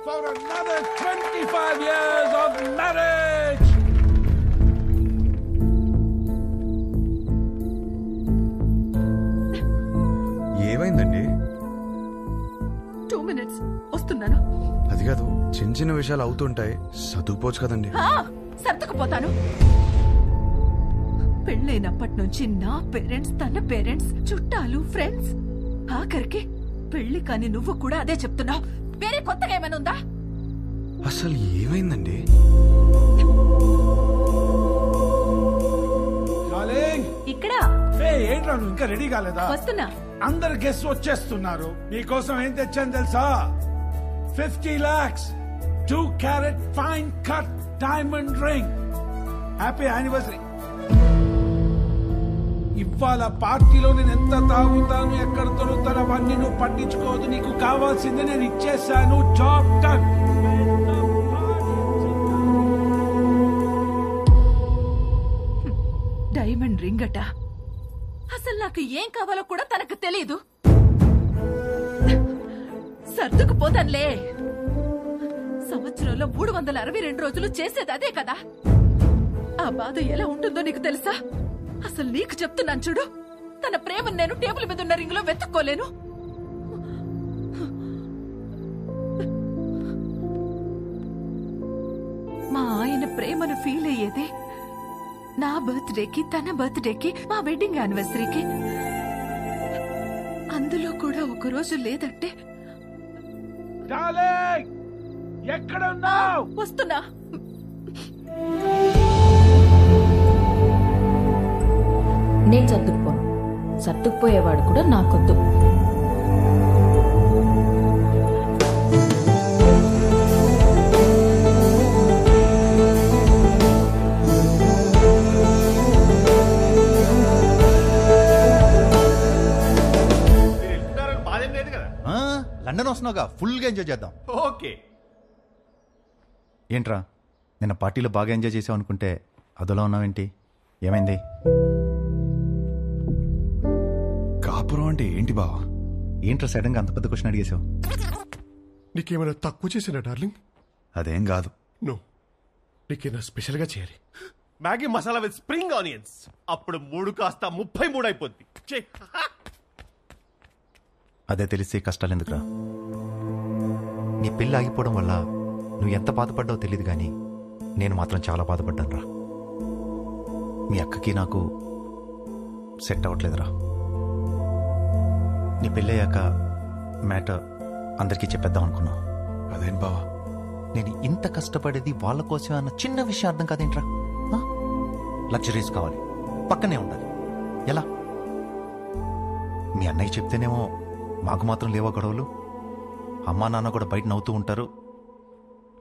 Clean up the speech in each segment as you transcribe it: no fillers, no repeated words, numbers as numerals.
for another 25 years of marriage. ఏమైందండి? 2 minutes వస్తున్నాను. అది కాదు, చిన్న చిన్న విషయాలు అవుతుంటాయి, చదువుకోవచ్చు కదండి. సర్దుకుపోతాను. పెళ్ళైనప్పటి నుంచి నా పేరెంట్స్, తన పేరెంట్స్, చుట్టాలు, ఫ్రెండ్స్, ఆఖరికి పెళ్లి కాని నువ్వు కూడా అదే చెప్తున్నావు. వేరే కొత్తగా ఏమైనా ఉందా? అసలు ఏమైందండి? ఇక్కడ ఏంట్రా నువ్వు ఇంకా రెడీ కాలేదా? వస్తున్నా. అందరు గెస్ట్ వచ్చేస్తున్నారు. మీకోసం ఏం తెచ్చాను తెలుసా? 50 lakhs 2 carat fine cut diamond ring. Happy anniversary. ఇవాళ పార్టీలో నేను ఎంత తాగుతాను, ఎక్కడ దొరుకుతాను అవన్నీ నువ్వు పట్టించుకోవద్దు. నీకు కావాల్సింది నేను ఇచ్చేసాను. Job done. డైమండ్ రింగ్ అట. అసలు నాకు ఏం కావాలో కూడా తనకు తెలియదు. సర్దుకుపోతానులే. సంవత్సరంలో 362 రోజులు చేసేది అదే కదా. ఆ బాధ ఎలా ఉంటుందో నీకు తెలుసా? అసలు నీకు చెప్తున్నాను చూడు, తన ప్రేమను నేను టేబుల్ మీద ఉన్న రింగ్ లో వెతుక్కోలేను. మా ఆయన ప్రేమను ఫీల్ అయ్యేదే నా బర్త్డేకి, తన బర్త్డేకి, మా వెడ్డింగ్ యానివర్సరీకి. అందులో కూడా ఒక రోజు లేదంటే ఎక్కడున్నావు? వస్తున్నా. నేను సర్దుకుపోను. సర్దుకుపోయేవాడు కూడా నాకొద్దు. లండన్ వస్తున్నావుగా, ఫుల్గా ఎంజాయ్ చేద్దాం. ఓకే. ఏంట్రా నిన్న పార్టీలో బాగా ఎంజాయ్ చేసావు అనుకుంటే అదోలా ఉన్నావేంటి? ఏమైంది? కాపురం అంటే ఏంటి బావా? ఏంట్రా సడన్గా అంత పెద్ద క్వశ్చన్ అడిగేసావు? నీకేమైనా తక్కువ చేసినా డార్లింగ్? అదేం కాదు. నో, నీకేమైనా స్పెషల్గా చేయాలి. Maggi masala with spring onions. అప్పుడు 3 కాస్త 33 అయిపోద్ది. అదే తెలిసి కష్టాలు ఎందుకురా? నీ పెళ్ళి ఆగిపోవడం వల్ల నువ్వు ఎంత బాధపడ్డావో తెలియదు, కానీ నేను మాత్రం చాలా బాధపడ్డాను రా. మీ అక్కకి నాకు సెట్ అవ్వట్లేదురా. నీ పెళ్ళయ్యాక మ్యాటర్ అందరికీ చెప్పేద్దాం అనుకున్నావు. అదేం బావా, నేను ఇంత కష్టపడేది వాళ్ళ కోసమే అన్న చిన్న విషయం అర్థం కాదేంట్రా? లగ్జరీస్ కావాలి, పక్కనే ఉండాలి. ఎలా? మీ అన్నయ్య చెప్తేనేమో మాకు మాత్రం లేవా గొడవలు, అమ్మా నాన్న కూడా బయట నవ్వుతూ ఉంటారు,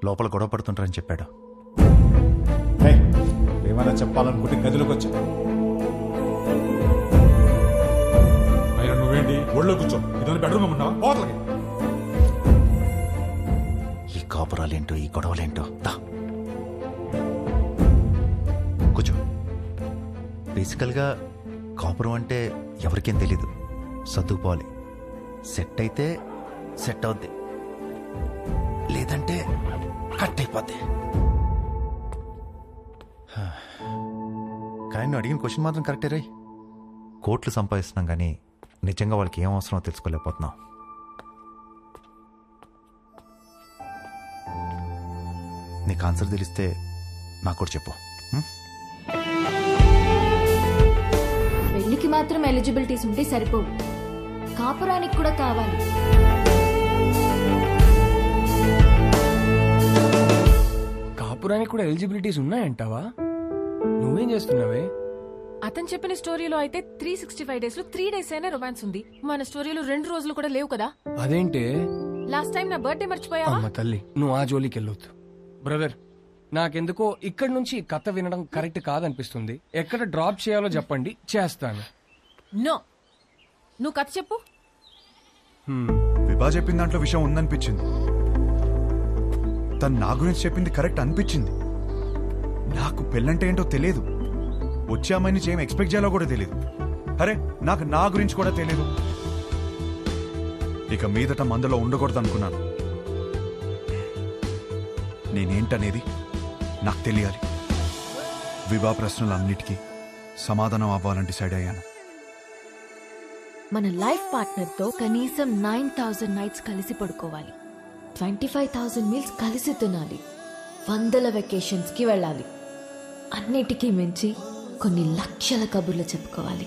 లోపల గొడవ పడుతుంటారని చెప్పాడు. ఏమైనా చెప్పాలనుకుంటే గదిలోకి వచ్చా. అయినా నువ్వేంటి ఒళ్ళో కూర్చో? ఇదని బెడ్రూమ్ ఉన్నావా? పోతలకి. ఈ కాపురాలేంటో, ఈ గొడవలేంటో. కూర్చో. బేసికల్గా కాపురం అంటే ఎవరికేం తెలీదు. సర్దుకుపోవాలి. సెట్ అయితే సెట్ అవుద్ది, లేదంటే కట్ అయిపోద్ది. కానీ నువ్వు అడిగిన క్వశ్చన్ మాత్రం కరెక్టే రై. కోట్లు సంపాదిస్తున్నాం కానీ నిజంగా వాళ్ళకి ఏం అవసరమో తెలుసుకోలేకపోతున్నాం. నీకు ఆన్సర్ తెలిస్తే నాకు కూడా చెప్పు. పెళ్లికి మాత్రం ఎలిజిబిలిటీస్ ఉంటే సరిపోవు, కాపురానికి కూడా కావాలి. కాపురానికి కూడా ఎలిజిబిలిటీస్ ఉన్నాయంటావా? నువ్వేం చేస్తున్నావే? అతను చెప్పిన స్టోరీలో అయితే 365 days లో 3 days అయినా రొమాన్స్ ఉంది. మన స్టోరీలో 2 రోజులు కూడా లేవు కదా. అదేంటే? లాస్ట్ టైం నా బర్త్డే మర్చిపోయావా? అమ్మ తల్లి, నువ్వు ఆ జోలికి వెళ్ళొద్దు. బ్రదర్, నాకెందుకో ఇక్కడి నుంచి కథ వినడం కరెక్ట్ కాదనిపిస్తుంది. ఎక్కడ డ్రాప్ చేయాలో చెప్పండి, చేస్తాను. నో, నువ్వు కథ చెప్పు. విభా చెప్పిన దాంట్లో విషయం ఉందనిపించింది. తను నా గురించి చెప్పింది కరెక్ట్ అనిపించింది. నాకు పెళ్ళంటే ఏంటో తెలియదు, వచ్చే అమ్మాయి నుంచి ఏం ఎక్స్పెక్ట్ చేయాలో కూడా తెలియదు. అరే, నాకు నా గురించి కూడా తెలియదు. ఇక మీదట మందులో ఉండకూడదు అనుకున్నాను. నేనేంటనేది నాకు తెలియాలి. వివా ప్రశ్నలన్నిటికీ సమాధానం అవ్వాలని డిసైడ్ అయ్యాను. మన లైఫ్ పార్ట్నర్ తో కనీసం 9,000 నైట్స్ కలిసి పడుకోవాలి, 25,000 మీల్స్ కలిసి తినాలి, 100 వెకేషన్స్ కి వెళ్ళాలి, అన్నిటికీ మించి కొన్ని లక్షల కబుర్లు చెప్పుకోవాలి.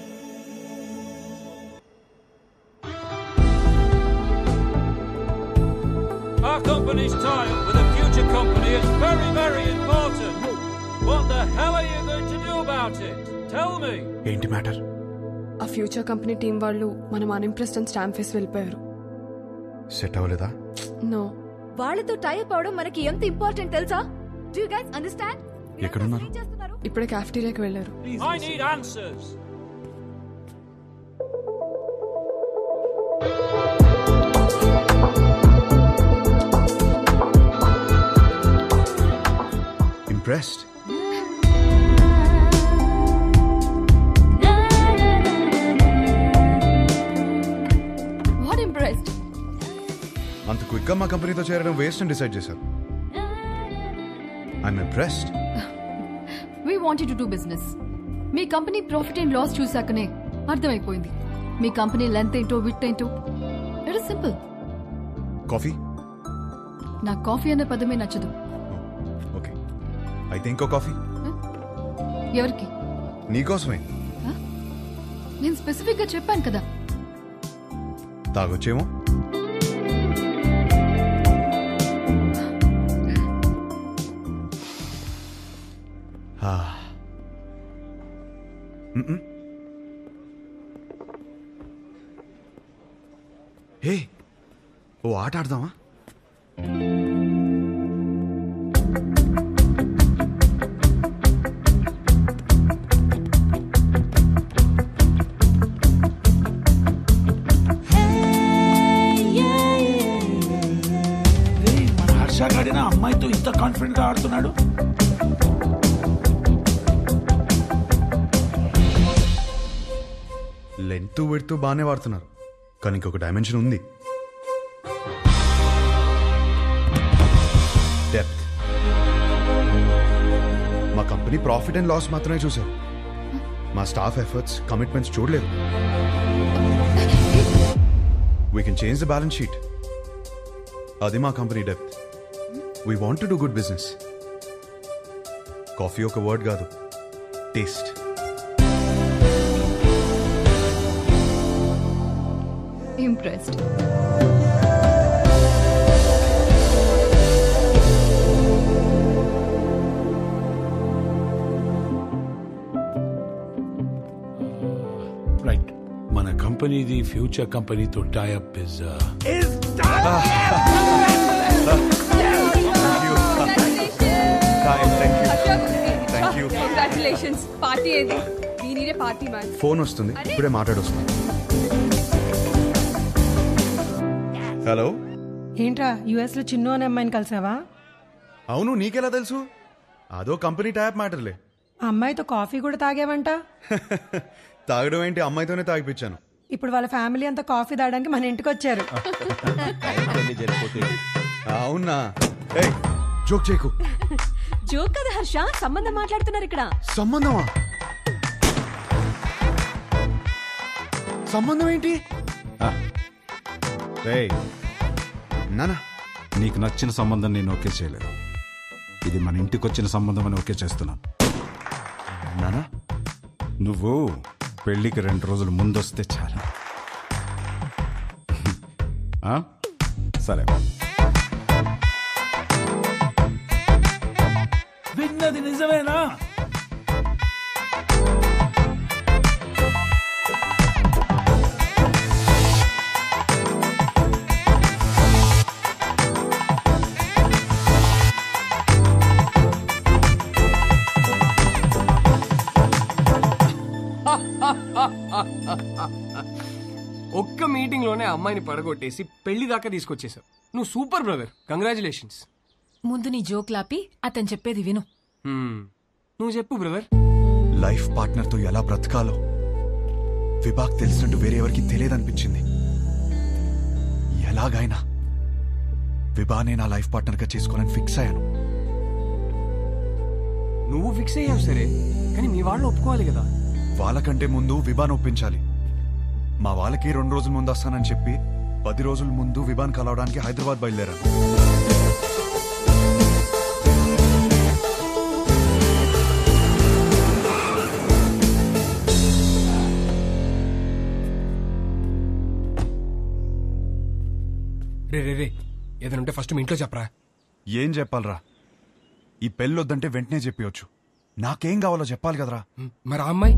Our company's tie-up with a future company is very, very important. What the hell are you going to do about it? Tell me. ఏంటి మ్యాటర్? ఆ ఫ్యూచర్ కంపెనీ టీం వాళ్ళు మనం అన్ఇంప్రెస్డ్ అని స్టాంప్ వేసి వెళ్ళిపోయారు. సెట్ అవ్వలేదా? నో. వాళ్ళతో టైప్ అవడం మనకి ఎంత ఇంపార్టెంట్ తెలుసా? Do you guys understand? ఎక్కడున్నారు? ఇప్పుడే క్యాఫ్టీరియాకి వెళ్ళారు. I need answers. Impressed? What impressed? అంత క్విక్ గా మా కంపెనీతో చేరడం వేస్ట్ అని డిసైడ్ చేశారు. I'm impressed. We wanted to do business. మీ కంపెనీ ప్రాఫిట్ అండ్ లాస్ చూసాకనే అర్థమైపోయింది. మీ కంపెనీ లెంత్ ఏంటో విడ్త్ ఏంటో. It is simple. కాఫీ? నాకు కాఫీ అనే పదమే నచ్చదు. ఓకే, అయితే ఇంకో కాఫీ. ఎవరికి? నీకోసమే. నేను స్పెసిఫిక్ గా చెప్పాను కదా. తాగొచ్చేమో. హే, ఓ ఆట ఆడదామా? మన హర్ష గాడిన అమ్మాయితో ఇంత కాన్ఫిడెంట్ గా ఆడుతున్నాడు. లెంత్ విడ్త్ బాగానే వాడుతున్నారు, కానీ ఇంకొక డైమెన్షన్ ఉంది. డెప్త్. మా కంపెనీ ప్రాఫిట్ అండ్ లాస్ మాత్రమే చూశారు, మా స్టాఫ్ ఎఫర్ట్స్, కమిట్మెంట్స్ చూడలేదు. We can change the balance sheet. అది మా company depth. We want to do good business. Coffee ఒక వర్డ్ కాదు, టేస్ట్. Impressed. రైట్, మన కంపెనీది ఫ్యూచర్ కంపెనీతో టైఅప్ ఇస్ కంగ్రాచులేషన్స్. పార్టీ ఏది? దీనినే పార్టీ మ్యాన్. ఫోన్ వస్తుంది, ఇప్పుడే మాట్లాడొస్తుంది. హలో. ఏంట్రా యుఎస్ లో చిన్ను అనే అమ్మాయిని కలిసావా? అవును, నీకెలా తెలుసు? అదో కంపెనీ ట్యాప్ మ్యాటర్లే. ఆ అమ్మాయితో కాఫీ కూడా తాగావంట. తాగడం ఏంటి, అమ్మాయితోనే తాగిపించాను. ఇప్పుడు వాళ్ళ ఫ్యామిలీ అంతా కాఫీ తాగడానికి మన ఇంటికి వచ్చారు. అవునా? జోక్ చేయకు. జోక్ కదా హర్ష, సంబంధం మాట్లాడుతున్నారు ఇక్కడ. సంబంధమా? సంబంధం ఏంటి? నానా, నీకు నచ్చిన సంబంధం నేను ఓకే చేయలేదు. ఇది మన ఇంటికి వచ్చిన సంబంధం అని ఓకే చేస్తున్నాను. నానా, నువ్వు పెళ్లికి 2 రోజులు ముందొస్తే చాలు. సరే. విన్నది నిజమేనా? ఒక్క మీటింగ్ లోనే అమ్మాయిని పడగొట్టేసి పెళ్లి దాకా తీసుకొచ్చేసావు. నువ్వు సూపర్ బ్రదర్, కంగ్రాచులేషన్స్. ముందు నీ జోక్ లాపి అతను చెప్పేది విను. నువ్వు చెప్పు బ్రదర్. లైఫ్ పార్ట్నర్ తో ఎలా బ్రతకాలో విభాగ్ తెలిసినట్టు వేరే ఎవరికి తెలియదనిపించింది. ఎలాగైనా విభానే నా లైఫ్ పార్ట్నర్ గా చేసుకోవాలని ఫిక్స్ అయ్యాను. నువ్వు ఫిక్స్ అయ్యావు సరే, కానీ మీ వాళ్ళు ఒప్పుకోవాలి కదా. వాళ్ళకంటే ముందు విభాన్ ఒప్పించాలి. మా వాళ్ళకి 2 రోజుల ముందు వస్తానని చెప్పి 10 రోజుల ముందు విభాన్ కలవడానికి హైదరాబాద్ బయలుదేరాను. రే రే రే, ఏదైనా ఉంటే ఫస్ట్ మీ ఇంట్లో చెప్పరా. ఏం చెప్పాలరా? ఈ పెళ్ళొద్దంటే వెంటనే చెప్పవచ్చు. నాకేం కావాలో చెప్పాలి కదరా. మరి ఆ అమ్మాయి?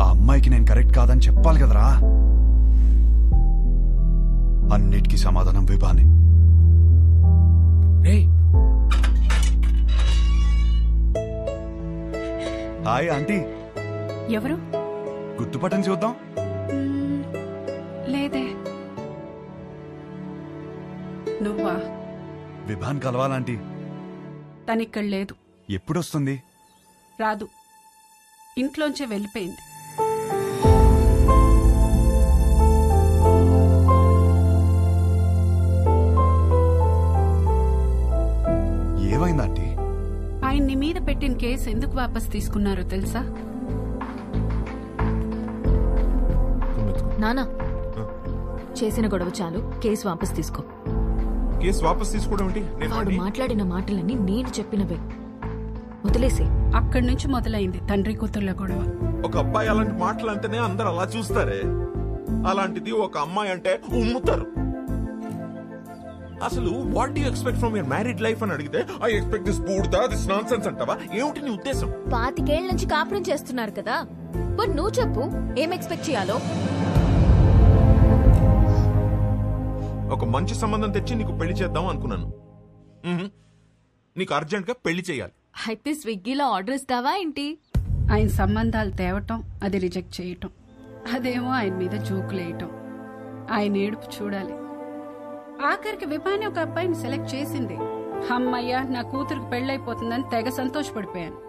ఆ అమ్మాయికి నేను కరెక్ట్ కాదని చెప్పాలి కదరా. అన్నిటికీ సమాధానం విభానే. Hi aunty. ఎవరు? గుర్తుపట్టని చూద్దాం. లేదే. నువ్వా? విభాన్ కలవాలంటీ. తనిక్కడ లేదు. ఎప్పుడొస్తుంది? రాదు, ఇంట్లోంచే వెళ్ళిపోయింది. ఏమైందంటీ? ఆయన్ని మీద పెట్టిన కేసు ఎందుకు వాపస్ తీసుకున్నారో తెలుసా? నానా, చేసిన గొడవ చాలు, కేసు వాపస్ తీసుకో. కేసు వాపస్ తీసుకోవడం ఏంటి? వాడు మాట్లాడిన మాటలన్నీ నేను చెప్పినవే, వదిలేసే. అక్కడి నుంచి మొదలైంది తండ్రి కూతుర్ల గొడవ. ఒక అబ్బాయి అలాంటి మాటలు అంటేనే అందరు అలా చూస్తారే, అలాంటిది ఒక అమ్మాయి అంటే ఉమ్ముతారు. అసలు what do you expect from your married life అని అడిగితే ఐ ఎక్స్పెక్ట్ దిస్ బూడ్దా, దిస్ నాన్సెన్స్ అంటావా? ఏమిటి నీ ఉద్దేశం? 25 ఏళ్ల నుంచి కాపురం చేస్తున్నారు కదా, మరి నువ్వు చెప్పు ఏం ఎక్స్పెక్ట్ చేయాలో. ఒక మంచి సంబంధం తెచ్చి నీకు పెళ్లి చేద్దాం అనుకున్నాను. నీకు అర్జెంట్ గా పెళ్లి చేయాలి. అయితే స్విగ్గీలో ఆర్డర్ ఇస్తావా ఏంటి? ఆయన సంబంధాలు తేవటం, అది రిజెక్ట్ చేయటం, అదేమో ఆయన మీద జోకులేయటం, ఆయన ఏడుపు చూడాలి. ఆఖరికి విభాని ఒక అబ్బాయిని సెలెక్ట్ చేసింది. అమ్మయ్య, నా కూతురికి పెళ్ళైపోతుందని తెగ సంతోషపడిపోయాను.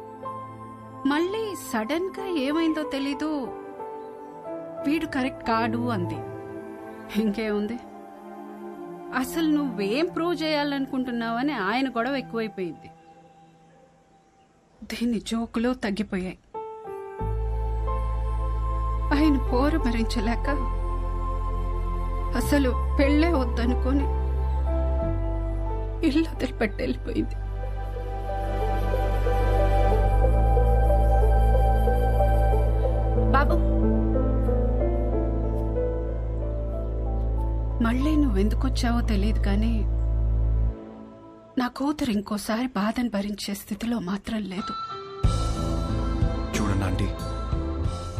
మళ్ళీ సడన్ గా ఏమైందో తెలీదు, వీడు కరెక్ట్ కాడు అంది. ఇంకేముంది, అసలు నువ్వేం ప్రూవ్ చేయాలనుకుంటున్నావని ఆయన గొడవ ఎక్కువైపోయింది. దీని జోకులు తగ్గిపోయాయి. ఆయన పోరు భరించలేక అసలు పెళ్ళే వద్దనుకొని ఇల్లు వదిలిపెట్టి వెళ్ళిపోయింది. బాబు, మళ్ళీ నువ్వెందుకొచ్చావో తెలియదు కానీ నా కూతురు ఇంకోసారి బాధను భరించే స్థితిలో మాత్రం లేదు. చూడండి ఆంటీ,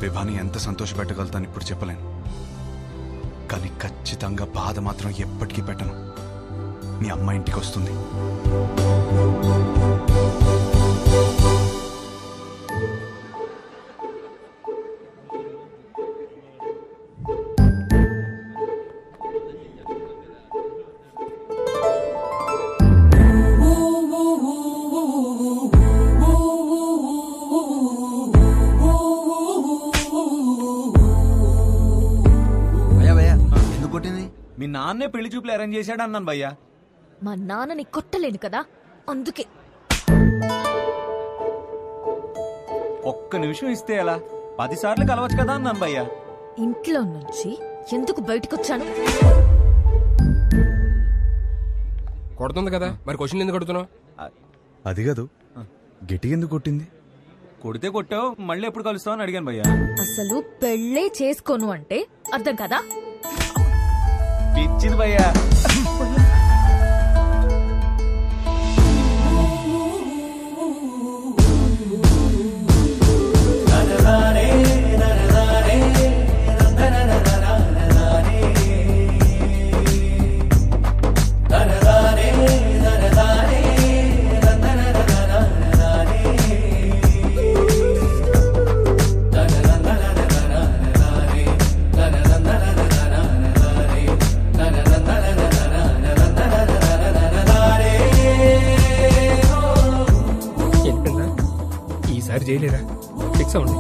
విభాని ఎంత సంతోషపెట్టగలుగుతాను ఇప్పుడు చెప్పలేను, కానీ ఖచ్చితంగా బాధ మాత్రం ఎప్పటికీ పెట్టను. మీ అమ్మ ఇంటికి వస్తుంది. మీ నాన్నే పెళ్లి చూపులు అరేంజ్ చేశాడు అన్నాను భయ్యా. మా నాన్నని కొట్టలేను కదా, అందుకే. ఒక్క నిమిషం ఇస్తే ఎలా? 10 సార్లు కలవచ్చు కదా అన్నాను భయ్యా. ఇంట్లో నుంచి ఎందుకు బయటకొచ్చాను? కొడుతుంది కదా, మరి క్వశ్చన్ ఎందుకు కొడుతున్నావు? అది కాదు, గిటి ఎందుకు కొట్టింది? కొడితే కొట్టావు, మళ్ళీ ఎప్పుడు కలుస్తావు అని అడిగాను భయ్యా. అసలు పెళ్ళే చేసుకోను అంటే అర్థం కదా? పిచ్చింది భయ్యా. ఈసారి చేయలేదా? ఫిక్స్ అవ్వండి.